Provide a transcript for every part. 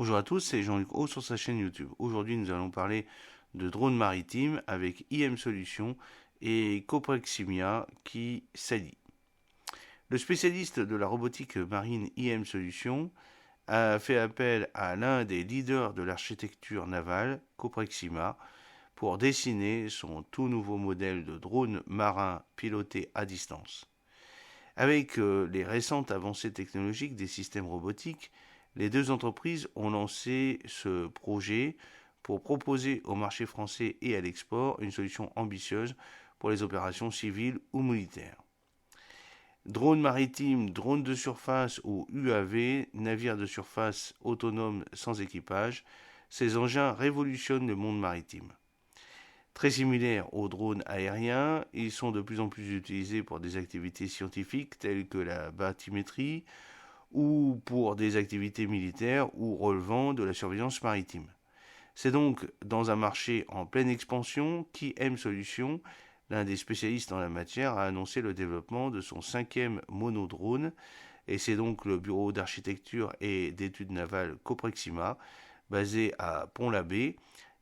Bonjour à tous, c'est Jean-Luc O sur sa chaîne YouTube. Aujourd'hui, nous allons parler de drones maritimes avec IM Solutions et Copreximia qui s'allient. Le spécialiste de la robotique marine IM Solutions a fait appel à l'un des leaders de l'architecture navale, Coprexima, pour dessiner son tout nouveau modèle de drone marin piloté à distance. Avec les récentes avancées technologiques des systèmes robotiques, les deux entreprises ont lancé ce projet pour proposer au marché français et à l'export une solution ambitieuse pour les opérations civiles ou militaires. Drones maritimes, drones de surface ou UAV, navires de surface autonomes sans équipage, ces engins révolutionnent le monde maritime. Très similaires aux drones aériens, ils sont de plus en plus utilisés pour des activités scientifiques telles que la bathymétrie ou pour des activités militaires ou relevant de la surveillance maritime. C'est donc dans un marché en pleine expansion qu'IM Solutions, l'un des spécialistes en la matière, a annoncé le développement de son 5e monodrone, et c'est donc le bureau d'architecture et d'études navales Coprexima, basé à Pont-l'Abbé,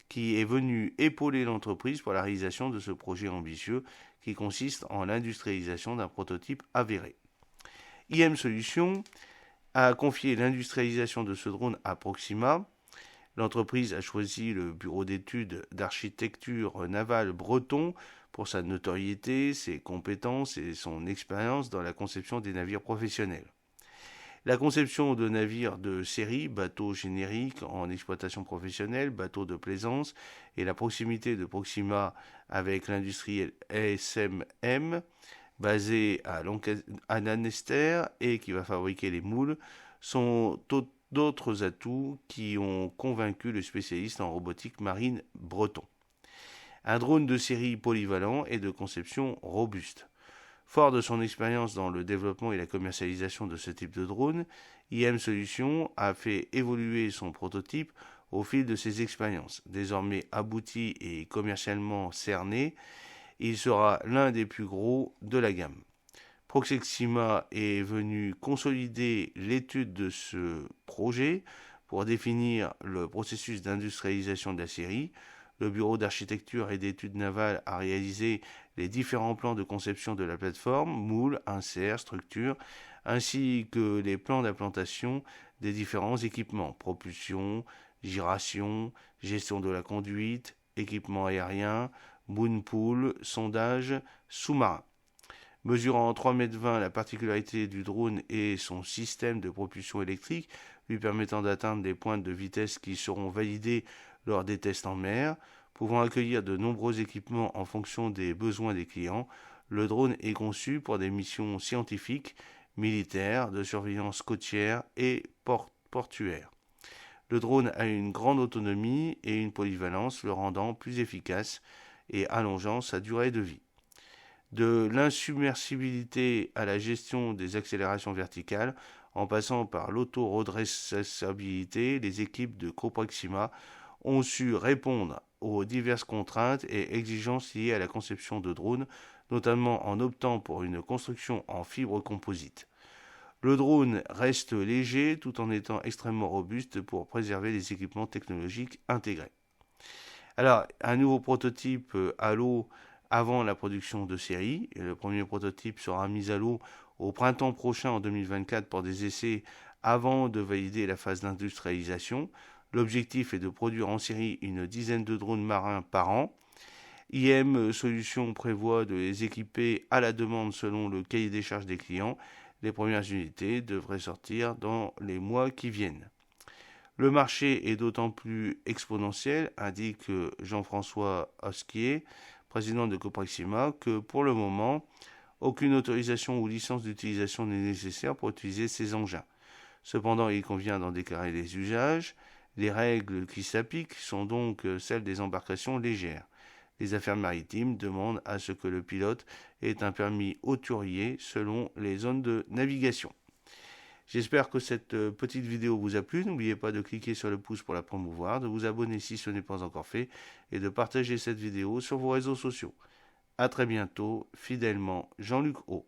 qui est venu épauler l'entreprise pour la réalisation de ce projet ambitieux qui consiste en l'industrialisation d'un prototype avéré. IM Solutions a confié l'industrialisation de ce drone à Proxima. L'entreprise a choisi le bureau d'études d'architecture navale breton pour sa notoriété, ses compétences et son expérience dans la conception des navires professionnels. La conception de navires de série, bateaux génériques en exploitation professionnelle, bateaux de plaisance et la proximité de Proxima avec l'industriel SMM, basé à Lanester et qui va fabriquer les moules, sont d'autres atouts qui ont convaincu le spécialiste en robotique marine breton. Un drone de série polyvalent et de conception robuste. Fort de son expérience dans le développement et la commercialisation de ce type de drone, IM Solutions a fait évoluer son prototype au fil de ses expériences. Désormais abouti et commercialement cerné, il sera l'un des plus gros de la gamme. Proxima est venu consolider l'étude de ce projet pour définir le processus d'industrialisation de la série. Le bureau d'architecture et d'études navales a réalisé les différents plans de conception de la plateforme, moules, inserts, structures, ainsi que les plans d'implantation des différents équipements, propulsion, giration, gestion de la conduite, équipement aérien, moonpool, sondage, sous-marin. Mesurant 3,20 m, la particularité du drone est son système de propulsion électrique, lui permettant d'atteindre des pointes de vitesse qui seront validées lors des tests en mer. Pouvant accueillir de nombreux équipements en fonction des besoins des clients, le drone est conçu pour des missions scientifiques, militaires, de surveillance côtière et portuaire. Le drone a une grande autonomie et une polyvalence, le rendant plus efficace et allongeant sa durée de vie. De l'insubmersibilité à la gestion des accélérations verticales, en passant par l'auto-redressabilité, les équipes de Coprexima ont su répondre aux diverses contraintes et exigences liées à la conception de drones, notamment en optant pour une construction en fibre composite. Le drone reste léger tout en étant extrêmement robuste pour préserver les équipements technologiques intégrés. Alors, un nouveau prototype à l'eau avant la production de série. Et le premier prototype sera mis à l'eau au printemps prochain en 2024 pour des essais avant de valider la phase d'industrialisation. L'objectif est de produire en série une dizaine de drones marins par an. IM Solutions prévoit de les équiper à la demande selon le cahier des charges des clients. Les premières unités devraient sortir dans les mois qui viennent. Le marché est d'autant plus exponentiel, indique Jean-François Hosquier, président de Coprexima, que pour le moment, aucune autorisation ou licence d'utilisation n'est nécessaire pour utiliser ces engins. Cependant, il convient d'en déclarer les usages. Les règles qui s'appliquent sont donc celles des embarcations légères. Les affaires maritimes demandent à ce que le pilote ait un permis hauturier selon les zones de navigation. J'espère que cette petite vidéo vous a plu. N'oubliez pas de cliquer sur le pouce pour la promouvoir, de vous abonner si ce n'est pas encore fait et de partager cette vidéo sur vos réseaux sociaux. A très bientôt, fidèlement, Jean-Luc O.